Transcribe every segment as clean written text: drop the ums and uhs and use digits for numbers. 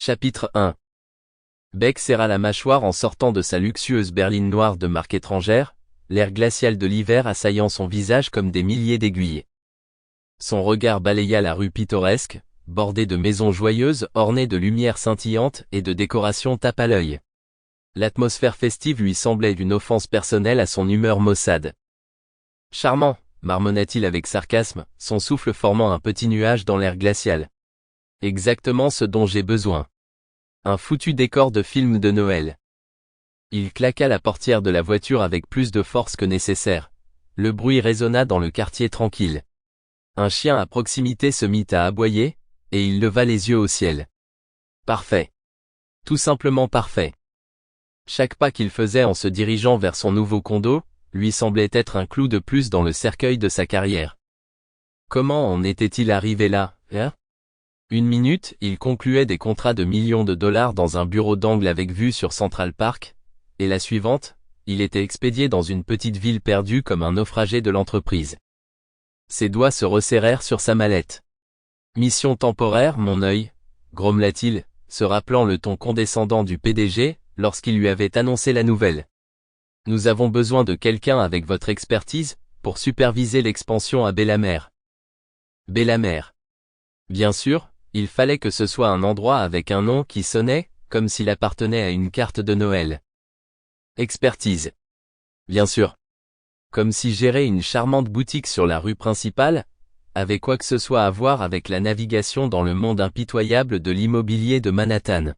Chapitre 1. Beck serra la mâchoire en sortant de sa luxueuse berline noire de marque étrangère, l'air glacial de l'hiver assaillant son visage comme des milliers d'aiguilles. Son regard balaya la rue pittoresque, bordée de maisons joyeuses ornées de lumières scintillantes et de décorations tape à l'œil. L'atmosphère festive lui semblait d'une offense personnelle à son humeur maussade. « Charmant !» marmonna-t-il avec sarcasme, son souffle formant un petit nuage dans l'air glacial. « Exactement ce dont j'ai besoin. Un foutu décor de film de Noël. » Il claqua la portière de la voiture avec plus de force que nécessaire. Le bruit résonna dans le quartier tranquille. Un chien à proximité se mit à aboyer, et il leva les yeux au ciel. Parfait. Tout simplement parfait. Chaque pas qu'il faisait en se dirigeant vers son nouveau condo, lui semblait être un clou de plus dans le cercueil de sa carrière. Comment en était-il arrivé là, hein? Une minute, il concluait des contrats de millions de dollars dans un bureau d'angle avec vue sur Central Park, et la suivante, il était expédié dans une petite ville perdue comme un naufragé de l'entreprise. Ses doigts se resserrèrent sur sa mallette. « Mission temporaire, mon œil », grommela-t-il, se rappelant le ton condescendant du PDG, lorsqu'il lui avait annoncé la nouvelle. « Nous avons besoin de quelqu'un avec votre expertise, pour superviser l'expansion à Bellamere. » Bellamere. Bien sûr, il fallait que ce soit un endroit avec un nom qui sonnait, comme s'il appartenait à une carte de Noël. Expertise. Bien sûr. Comme si gérer une charmante boutique sur la rue principale avait quoi que ce soit à voir avec la navigation dans le monde impitoyable de l'immobilier de Manhattan.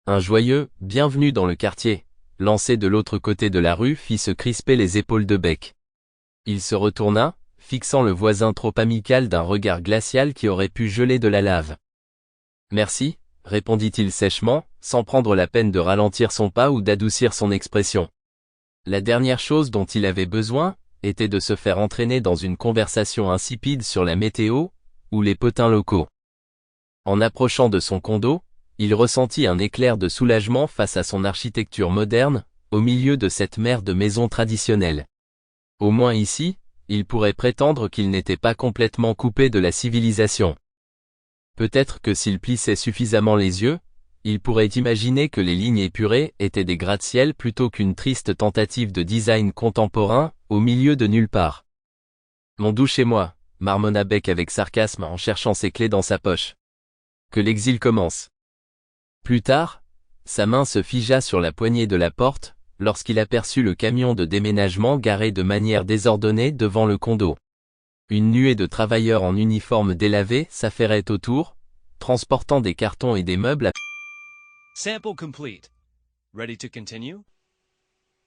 Un joyeux « bienvenue dans le quartier », lancé de l'autre côté de la rue fit se crisper les épaules de Beck. Il se retourna, fixant le voisin trop amical d'un regard glacial qui aurait pu geler de la lave. « Merci », répondit-il sèchement, sans prendre la peine de ralentir son pas ou d'adoucir son expression. La dernière chose dont il avait besoin, était de se faire entraîner dans une conversation insipide sur la météo, ou les potins locaux. En approchant de son condo, il ressentit un éclair de soulagement face à son architecture moderne, au milieu de cette mer de maisons traditionnelles. Au moins ici, il pourrait prétendre qu'il n'était pas complètement coupé de la civilisation. Peut-être que s'il plissait suffisamment les yeux, il pourrait imaginer que les lignes épurées étaient des gratte-ciel plutôt qu'une triste tentative de design contemporain, au milieu de nulle part. « Mon doux chez moi », marmonna Beck avec sarcasme en cherchant ses clés dans sa poche. « Que l'exil commence. » Plus tard, sa main se figea sur la poignée de la porte, lorsqu'il aperçut le camion de déménagement garé de manière désordonnée devant le condo. Une nuée de travailleurs en uniforme délavé s'affairait autour, transportant des cartons et des meubles à... Sample complete. Ready to continue?